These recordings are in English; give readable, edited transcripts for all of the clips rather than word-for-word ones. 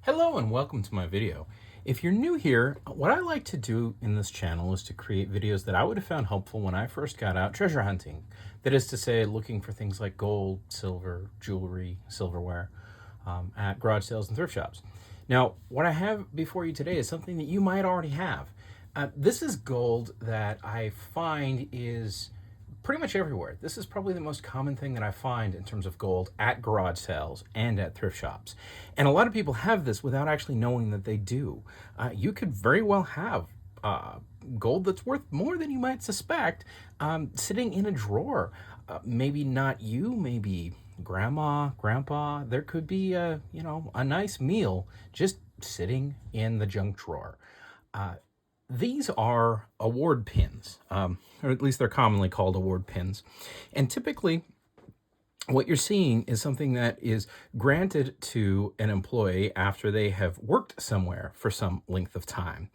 Hello and welcome to my video. If you're new here, what I like to do in this channel is to create videos that I would have found helpful when I first got out treasure hunting. That is to say, looking for things like gold, silver, jewelry, silverware at garage sales and thrift shops. Now, what I have before you today is something that you might already have. This is gold that I find is pretty much everywhere. This is probably the most common thing that I find in terms of gold at garage sales and at thrift shops. And a lot of people have this without actually knowing that they do. You could very well have gold that's worth more than you might suspect sitting in a drawer. Maybe not you, maybe grandma, grandpa. There could be a nice meal just sitting in the junk drawer. These are award pins, or at least they're commonly called award pins. And typically, what you're seeing is something that is granted to an employee after they have worked somewhere for some length of time.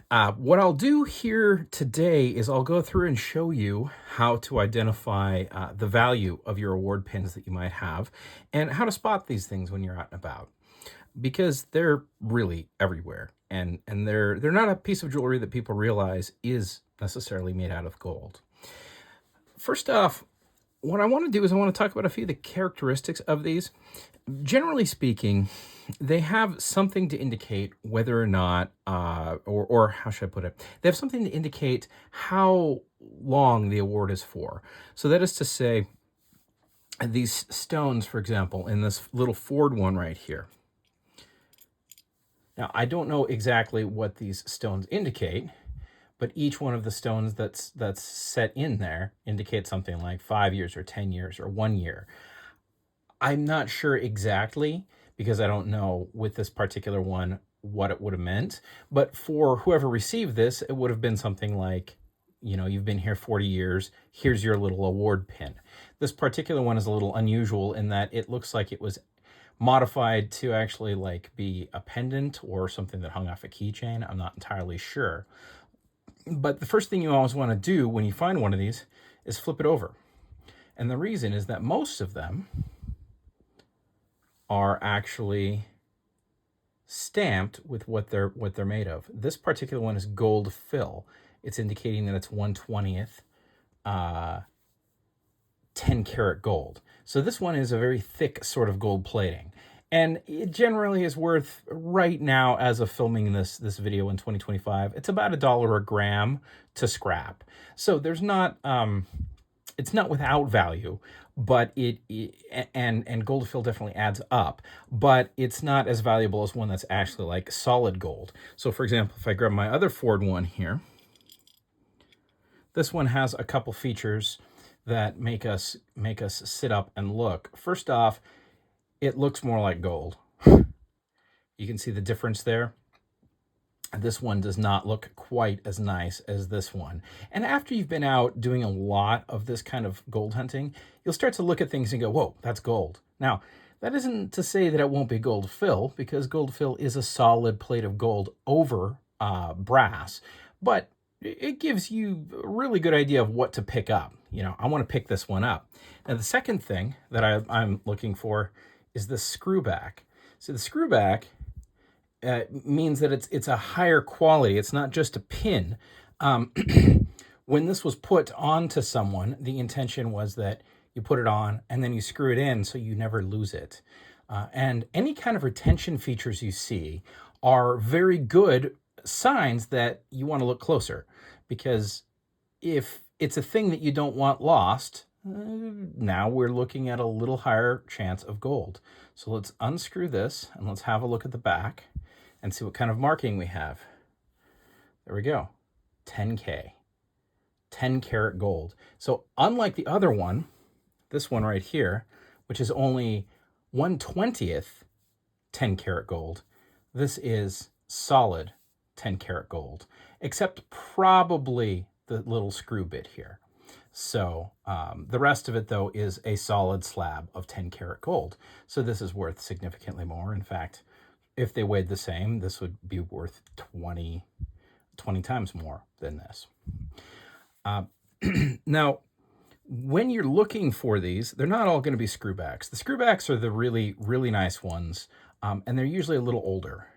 What I'll do here today is I'll go through and show you how to identify the value of your award pins that you might have and how to spot these things when you're out and about, because they're really everywhere. And they're not a piece of jewelry that people realize is necessarily made out of gold. First off, what I want to do is I want to talk about a few of the characteristics of these. Generally speaking, they have something to indicate whether or not, or how should I put it? They have something to indicate how long the award is for. So that is to say, these stones, for example, in this little Ford one right here. Now, I don't know exactly what these stones indicate, but each one of the stones that's set in there indicates something like 5 years or 10 years or 1 year. I'm not sure exactly, because I don't know with this particular one what it would have meant, but for whoever received this, it would have been something like, you've been here 40 years, here's your little award pin. This particular one is a little unusual in that it looks like it was modified to actually be a pendant or something that hung off a keychain. I'm not entirely sure. But the first thing you always want to do when you find one of these is flip it over. And the reason is that most of them are actually stamped with what they're made of. This particular one is gold fill. It's indicating that it's 1/20th 10 karat gold. So this one is a very thick sort of gold plating. And it generally is worth, right now as of filming this video in 2025, it's about $1 a gram to scrap. So there's not, it's not without value, but and gold fill definitely adds up, but it's not as valuable as one that's actually like solid gold. So for example, if I grab my other Ford one here, this one has a couple features that make us sit up and look. First off, it looks more like gold. You can see the difference there. This one does not look quite as nice as this one. And after you've been out doing a lot of this kind of gold hunting, you'll start to look at things and go, whoa, that's gold. Now, that isn't to say that it won't be gold fill, because gold fill is a solid plate of gold over brass, but it gives you a really good idea of what to pick up. I want to pick this one up. Now, the second thing that I'm looking for is the screw back. So the screw back means that it's a higher quality. It's not just a pin. When this was put onto someone, the intention was that you put it on and then you screw it in so you never lose it. And any kind of retention features you see are very good signs that you want to look closer, because if it's a thing that you don't want lost, now we're looking at a little higher chance of gold. So let's unscrew this and let's have a look at the back and see what kind of marking we have. There we go. 10K. 10 karat gold. So unlike the other one, this one right here, which is only 1/20th 10 karat gold, this is solid 10 karat gold, except probably the little screw bit here. So the rest of it, though, is a solid slab of 10 karat gold. So this is worth significantly more. In fact, if they weighed the same, this would be worth 20 times more than this. Now, When you're looking for these, they're not all going to be screwbacks. The screwbacks are the really, really nice ones, and they're usually a little older.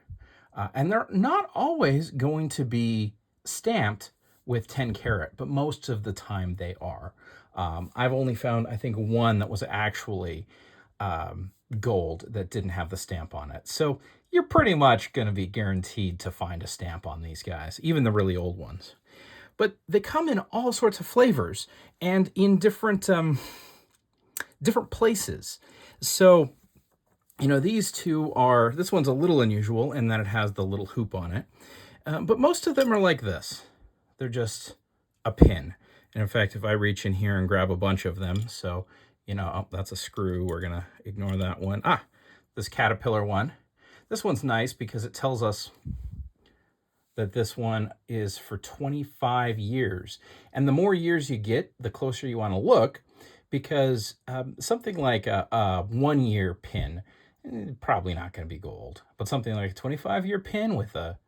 And they're not always going to be stamped with 10 karat, but most of the time they are. I've only found, I think, one that was actually gold that didn't have the stamp on it. So you're pretty much going to be guaranteed to find a stamp on these guys, even the really old ones. But they come in all sorts of flavors and in different places. So, you know, these two are, this one's a little unusual in that it has the little hoop on it. But most of them are like this. They're just a pin. And in fact, if I reach in here and grab a bunch of them, so, you know, oh, that's a screw. We're going to ignore that one. This caterpillar one. This one's nice because it tells us that this one is for 25 years. And the more years you get, the closer you want to look, because something like a 1 year pin, probably not going to be gold, but something like a 25-year pin with a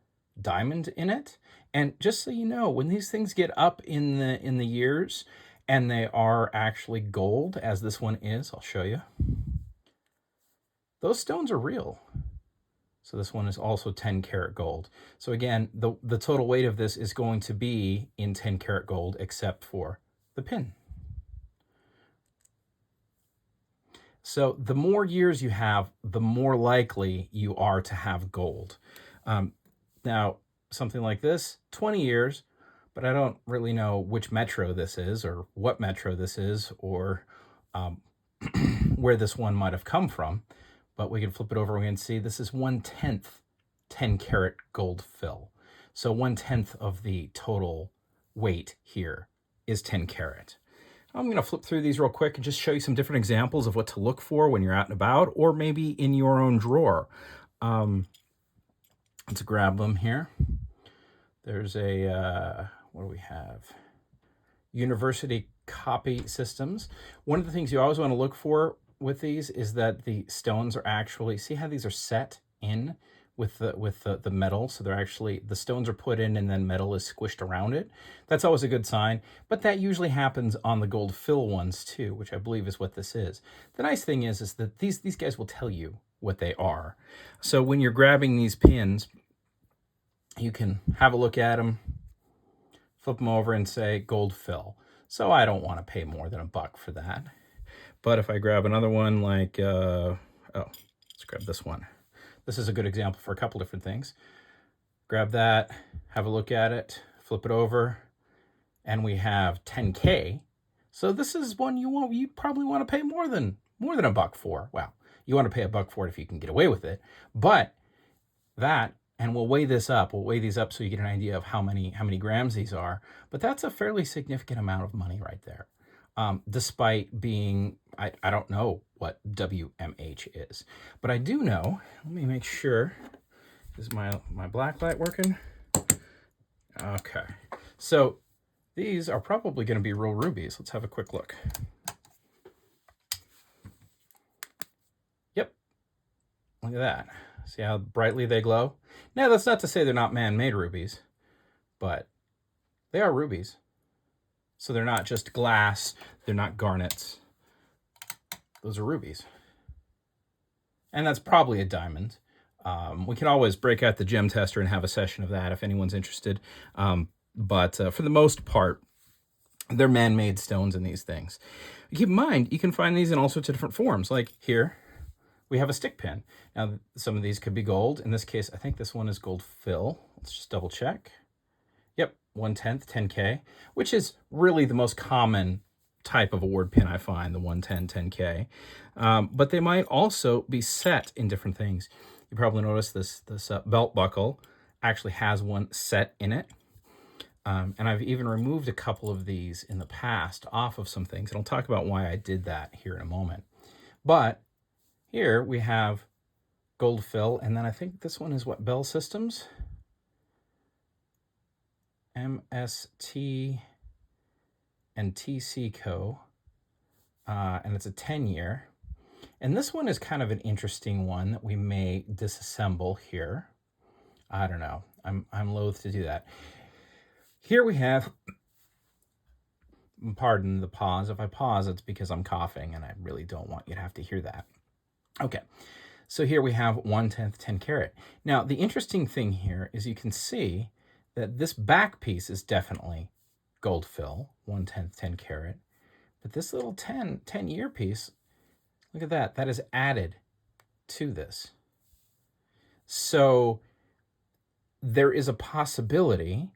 diamond in it. And just so you know, when these things get up in the years and they are actually gold, as this one is, I'll show you, those stones are real. So this one is also 10 karat gold. So again, the total weight of this is going to be in 10 karat gold, except for the pin. So the more years you have, the more likely you are to have gold. Now, something like this, 20 years, but I don't really know which metro this is or what metro this is or where this one might have come from. But we can flip it over and we can see this is 1/10 10 karat gold fill. So 1/10 of the total weight here is 10 karat. I'm going to flip through these real quick and just show you some different examples of what to look for when you're out and about, or maybe in your own drawer. Let's grab them here. There's a, what do we have? University copy systems. One of the things you always want to look for with these is that the stones are actually, see how these are set in with the metal, so they're actually, the stones are put in and then metal is squished around it. That's always a good sign, but that usually happens on the gold fill ones too, which I believe is what this is. The nice thing is that these guys will tell you what they are. So when you're grabbing these pins, you can have a look at them, flip them over and say gold fill. So I don't want to pay more than $1 for that. But if I grab another one like, let's grab this one. This is a good example for a couple different things. Grab that, have a look at it, flip it over, and we have 10K. So this is one you probably want to pay more than $1 for. Well, you want to pay $1 for it if you can get away with it. But that, and we'll weigh this up. We'll weigh these up so you get an idea of how many grams these are. But that's a fairly significant amount of money right there. Despite being, I don't know what WMH is, but I do know, let me make sure, is my black light working? Okay, so these are probably going to be real rubies. Let's have a quick look. Yep, look at that. See how brightly they glow? Now, that's not to say they're not man-made rubies, but they are rubies. So they're not just glass, they're not garnets. Those are rubies. And that's probably a diamond. We can always break out the gem tester and have a session of that if anyone's interested. But for the most part, they're man-made stones in these things. Keep in mind, you can find these in all sorts of different forms. Like here, we have a stick pin. Now, some of these could be gold. In this case, I think this one is gold fill. Let's just double check. Yep, 1/10, 10K, which is really the most common type of award pin I find, the 1/10, 10K. But they might also be set in different things. You probably noticed this belt buckle actually has one set in it. And I've even removed a couple of these in the past off of some things. And I'll talk about why I did that here in a moment. But here we have gold fill. And then I think this one is what, Bell Systems? MST and TC Co. And it's a 10-year. And this one is kind of an interesting one that we may disassemble here. I don't know. I'm loath to do that. Here we have pardon the pause. If I pause, it's because I'm coughing, and I really don't want you to have to hear that. Okay, so here we have 1/10 10 carat. Now, the interesting thing here is you can see that this back piece is definitely gold fill, 1/10 10 carat. But this little 10-year piece, look at that. That is added to this. So there is a possibility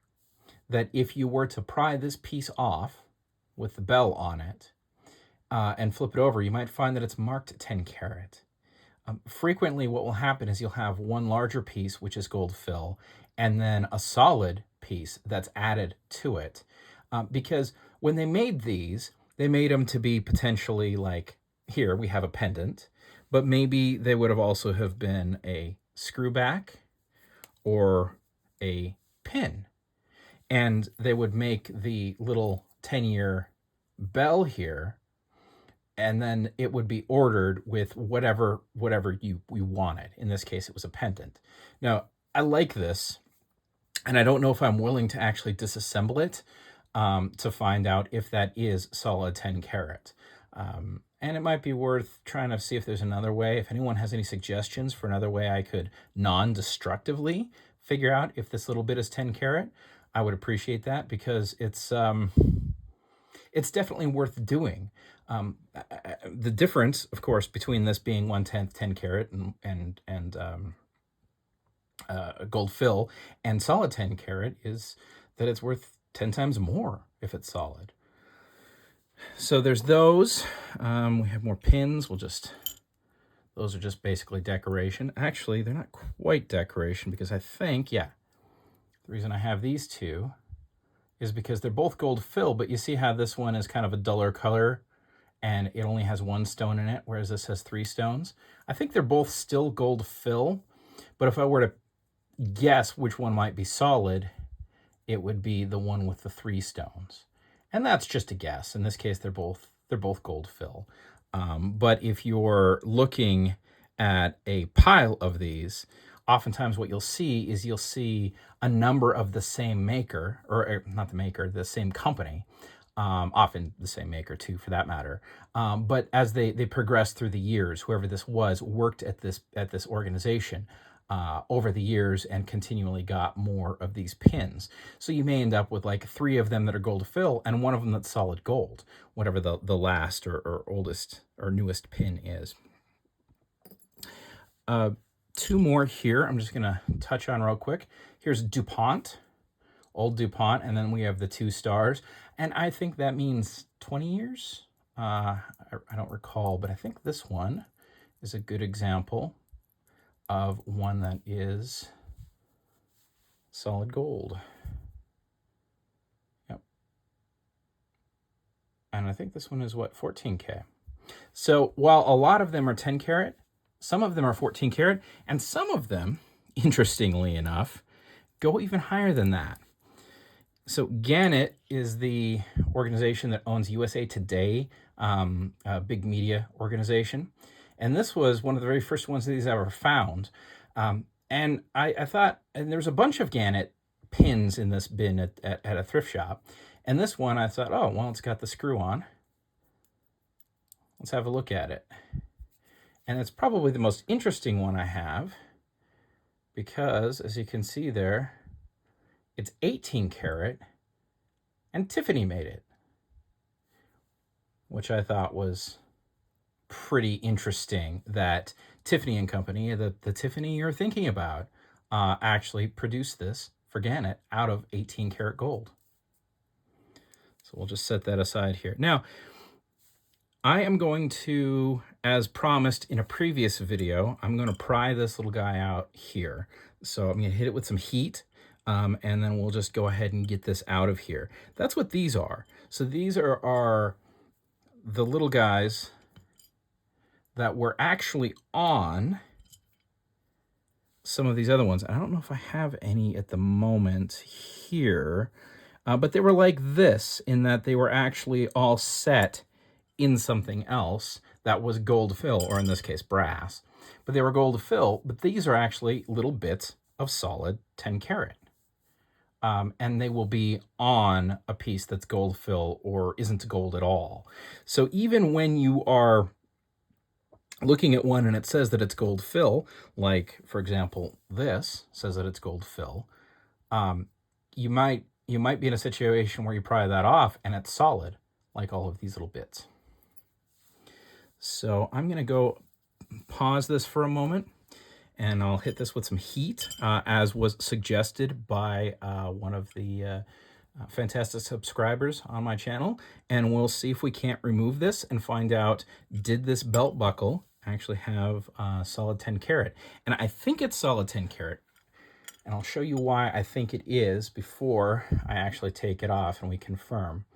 that if you were to pry this piece off with the bell on it and flip it over, you might find that it's marked 10 carat. Frequently, what will happen is you'll have one larger piece, which is gold fill, and then a solid piece that's added to it. Because when they made these, they made them to be potentially like, here we have a pendant, but maybe they would have also have been a screw back or a pin. And they would make the little 10-year bell here, and then it would be ordered with whatever you wanted. In this case, it was a pendant. Now, I like this, and I don't know if I'm willing to actually disassemble it to find out if that is solid 10 carat. And it might be worth trying to see if there's another way. If anyone has any suggestions for another way I could non-destructively figure out if this little bit is 10 carat, I would appreciate that, because it's definitely worth doing. The difference, of course, between this being 1/10 10 carat and gold fill and solid 10 carat is that it's worth 10 times more if it's solid. So there's those. We have more pins. Those are just basically decoration. Actually, they're not quite decoration, because I think, yeah, the reason I have these two is because they're both gold fill, but you see how this one is kind of a duller color and it only has one stone in it, whereas this has 3 stones. I think they're both still gold fill, but if I were to guess which one might be solid, it would be the one with the 3 stones. And that's just a guess. In this case, they're both gold fill. But if you're looking at a pile of these, oftentimes what you'll see is a number of the same maker, or not the maker, the same company, often the same maker too, for that matter. But as they progress through the years, whoever this was worked at this organization over the years and continually got more of these pins. So you may end up with like 3 of them that are gold fill and 1 of them that's solid gold, whatever the last or oldest or newest pin is. 2 more here I'm just going to touch on real quick. Here's DuPont, old DuPont, and then we have the 2 stars. And I think that means 20 years. I don't recall, but I think this one is a good example of one that is solid gold. Yep. And I think this one is what, 14K. So while a lot of them are 10 carat, some of them are 14 carat, and some of them, interestingly enough, go even higher than that. So Gannett is the organization that owns USA Today, a big media organization. And this was one of the very first ones that he's ever found. And I thought, and there's a bunch of Gannett pins in this bin at a thrift shop. And this one, I thought, oh, well, it's got the screw on. Let's have a look at it. And it's probably the most interesting one I have, because as you can see there, it's 18 karat, and Tiffany made it, which I thought was pretty interesting that Tiffany and Company, the Tiffany you're thinking about, actually produced this for Gannett out of 18 karat gold. So we'll just set that aside here. Now, I am going to, as promised in a previous video, I'm going to pry this little guy out here. So I'm going to hit it with some heat, and then we'll just go ahead and get this out of here. That's what these are. So these are the little guys that were actually on some of these other ones. I don't know if I have any at the moment here, but they were like this in that they were actually all set in something else that was gold fill, or in this case brass, but they were gold fill. But these are actually little bits of solid 10 karat. and they will be on a piece that's gold fill or isn't gold at all. So even when you are looking at one and it says that it's gold fill, like for example, this says that it's gold fill, you might be in a situation where you pry that off and it's solid, like all of these little bits. So I'm going to go pause this for a moment, and I'll hit this with some heat, as was suggested by one of the fantastic subscribers on my channel, and we'll see if we can't remove this and find out, did this belt buckle actually have solid 10 karat? And I think it's solid 10 karat, and I'll show you why I think it is before I actually take it off and we confirm.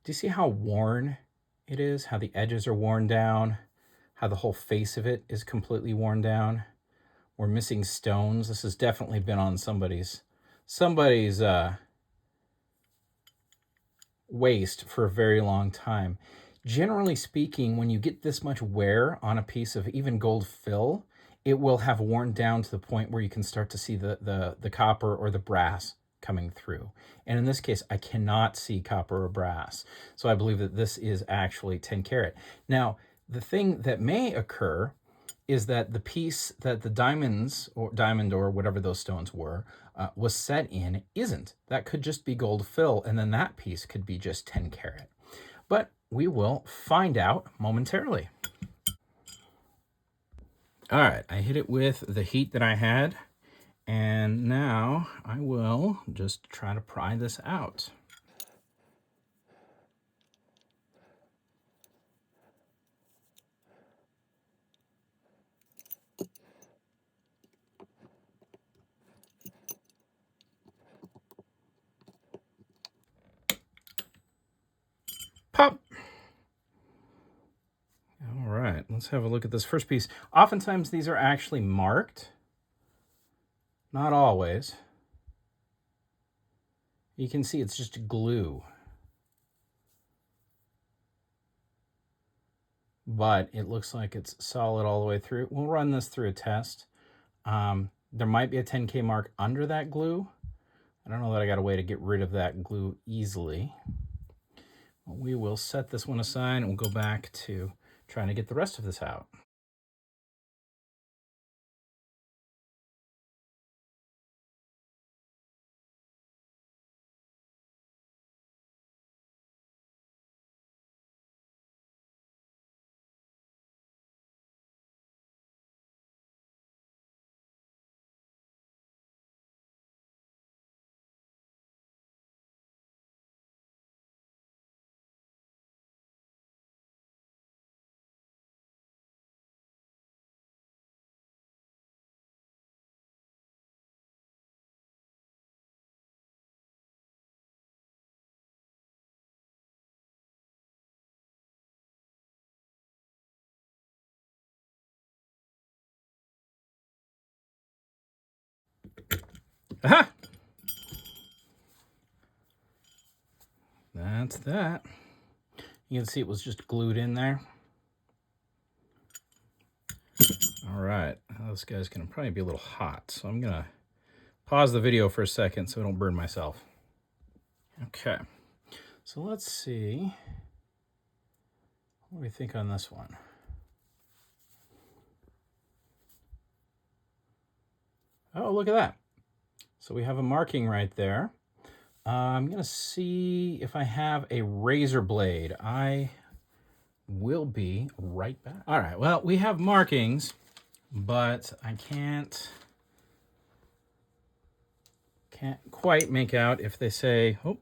Do you see how worn it is? How the edges are worn down? How the whole face of it is completely worn down? We're missing stones. This has definitely been on somebody's waist for a very long time. Generally speaking, when you get this much wear on a piece of even gold fill, it will have worn down to the point where you can start to see the copper or the brass coming through. And in this case, I cannot see copper or brass. So I believe that this is actually 10 karat. Now, the thing that may occur is that the piece that the diamond or whatever those stones were, was set in isn't. That could just be gold fill, and then that piece could be just 10 karat. But we will find out momentarily. All right, I hit it with the heat that I had, and now I will just try to pry this out. Pop! All right, let's have a look at this first piece. Oftentimes these are actually marked. Not always. You can see it's just glue. But it looks like it's solid all the way through. We'll run this through a test. There might be a 10K mark under that glue. I don't know that I got a way to get rid of that glue easily. We will set this one aside and we'll go back to trying to get the rest of this out. Aha! That's that. You can see it was just glued in there. All right, this guy's gonna probably be a little hot, so I'm gonna pause the video for a second so I don't burn myself. Okay, so let's see. What do we think on this one? Oh, look at that. So we have a marking right there. I'm going to see if I have a razor blade. I will be right back. All right, well, we have markings, but I can't quite make out if they say, oh,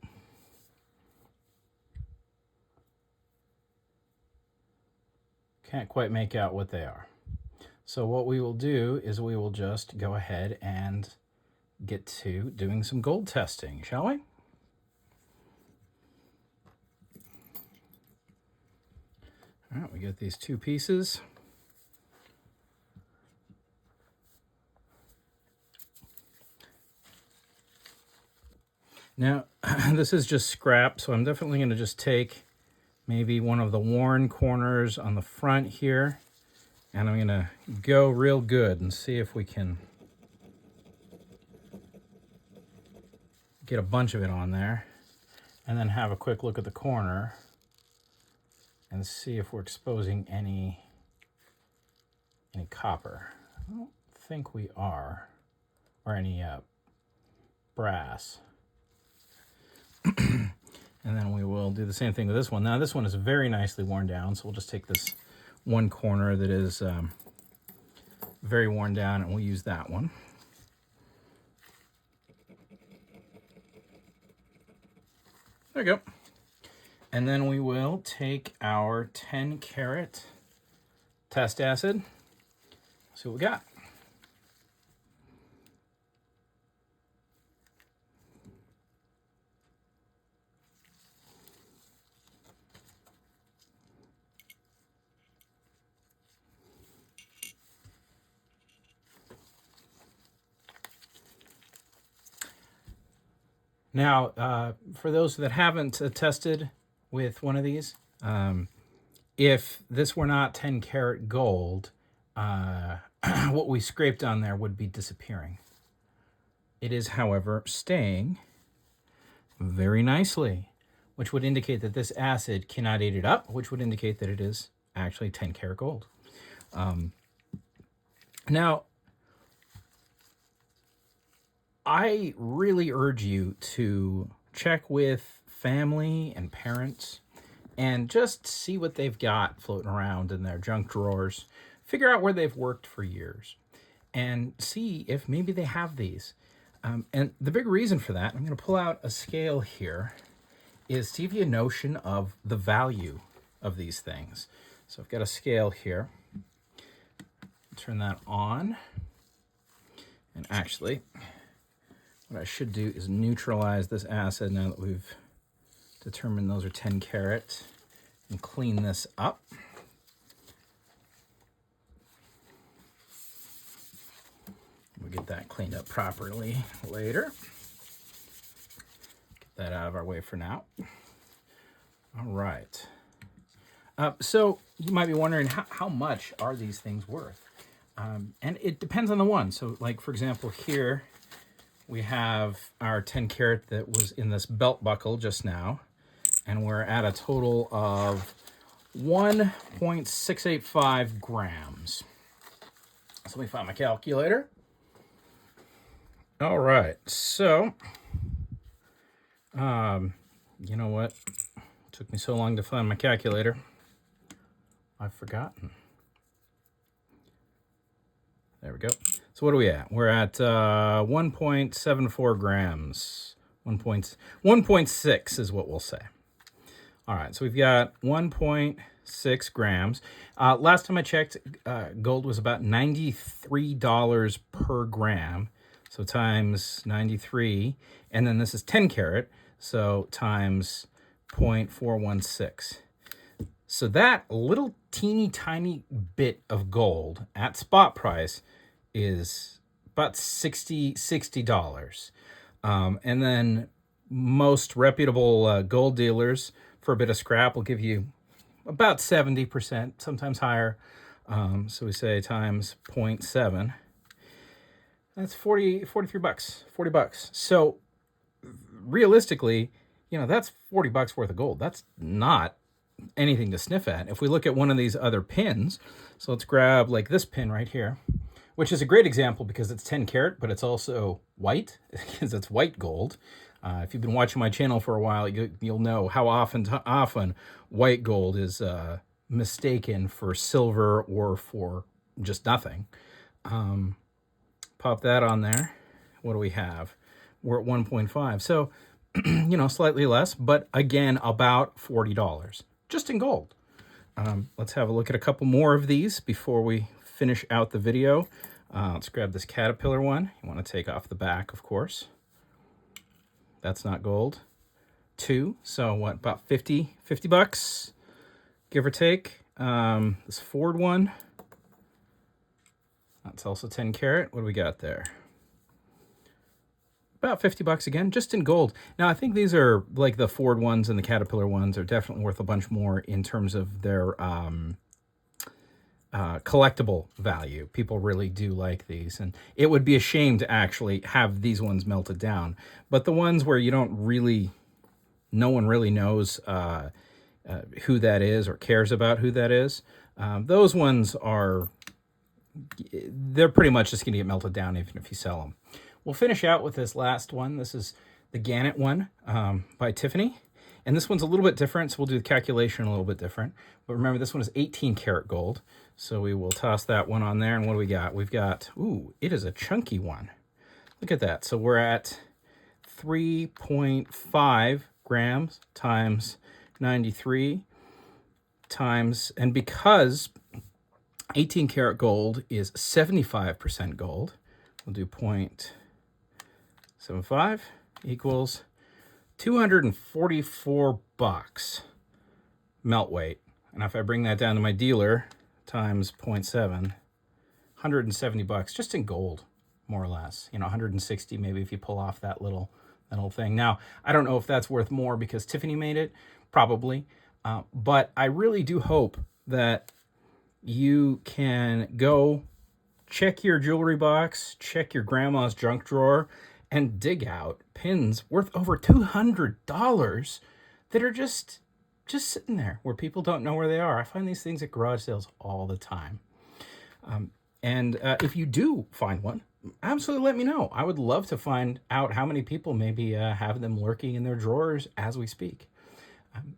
can't quite make out what they are. So what we will do is we will just go ahead and get to doing some gold testing, shall we? All right, we got these two pieces. Now, this is just scrap, so I'm definitely going to just take maybe one of the worn corners on the front here, and I'm going to go real good and see if we can get a bunch of it on there, and then have a quick look at the corner and see if we're exposing any copper. I don't think we are, or any brass. And then we will do the same thing with this one. Now this one is very nicely worn down, so we'll just take this one corner that is very worn down, and we'll use that one. There we go. And then we will take our 10 karat test acid. See what we got. Now, for those that haven't tested with one of these, if this were not 10 karat gold, what we scraped on there would be disappearing. It is, however, staying very nicely, which would indicate that this acid cannot eat it up, which would indicate that it is actually 10 karat gold. Now, I really urge you to check with family and parents and just see what they've got floating around in their junk drawers. Figure out where they've worked for years and see if maybe they have these. And the big reason for that, I'm going to pull out a scale here, is to give you a notion of the value of these things. So I've got a scale here. Turn that on. And actually, what I should do is neutralize this acid now that we've determined those are 10 karat, and clean this up. We'll get that cleaned up properly later. Get that out of our way for now. All right. So you might be wondering, how much are these things worth? And it depends on the one. So like, for example, here we have our 10 karat that was in this belt buckle just now, and we're at a total of 1.685 grams. So let me find my calculator. All right, so, you know what? It took me so long to find my calculator. I've forgotten. There we go. So what are we at? We're at 1.74 grams. 1.6 is what we'll say. All right, so we've got 1.6 grams. Last time I checked, gold was about $93 per gram. So times 93, and then this is 10 karat, so times 0.416. So that little teeny tiny bit of gold at spot price is about $60. And then most reputable gold dealers for a bit of scrap will give you about 70%, sometimes higher. So we say times 0.7. That's 43 bucks, 40 bucks. So realistically, you know, that's 40 bucks worth of gold. That's not anything to sniff at. If we look at one of these other pins, so let's grab like this pin right here, which is a great example because it's 10 karat, but it's also white because it's white gold. If you've been watching my channel for a while, you'll know how often white gold is mistaken for silver or for just nothing. Pop that on there. What do we have? We're at 1.5. So, you know, slightly less, but again, about $40 just in gold. Let's have a look at a couple more of these before we finish out the video. Let's grab this Caterpillar one. You want to take off the back, of course. That's not gold. 2. So what, about 50 bucks, give or take. This Ford one. That's also 10 karat. What do we got there? About 50 bucks again, just in gold. Now, I think these are like the Ford ones and the Caterpillar ones are definitely worth a bunch more in terms of their collectible value. People really do like these, and it would be a shame to actually have these ones melted down. But the ones where you don't really, no one really knows who that is or cares about who that is, those ones are, they're pretty much just going to get melted down even if you sell them. We'll finish out with this last one. This is the Gannett one by Tiffany. And this one's a little bit different, so we'll do the calculation a little bit different. But remember, this one is 18 karat gold. So we will toss that one on there. And what do we got? We've got, ooh, it is a chunky one. Look at that. So we're at 3.5 grams times 93 times, and because 18 karat gold is 75% gold, we'll do 0.75 equals $244 melt weight. And if I bring that down to my dealer times 0.7, 170 bucks just in gold, more or less. You know, 160 maybe if you pull off that little thing. Now, I don't know if that's worth more because Tiffany made it, probably. But I really do hope that you can go check your jewelry box, check your grandma's junk drawer, and dig out pins worth over $200 that are just sitting there where people don't know where they are. I find these things at garage sales all the time. And if you do find one, absolutely let me know. I would love to find out how many people maybe have them lurking in their drawers as we speak.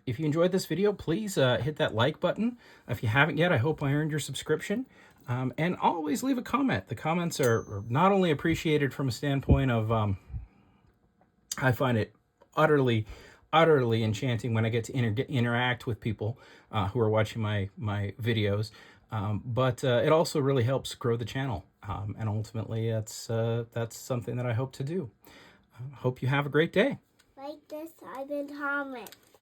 If you enjoyed this video, please hit that like button. If you haven't yet, I hope I earned your subscription. And always leave a comment. The comments are not only appreciated from a standpoint of, I find it utterly enchanting when I get to interact with people who are watching my videos, but it also really helps grow the channel. And ultimately, that's something that I hope to do. Hope you have a great day. Like this, I've been comment.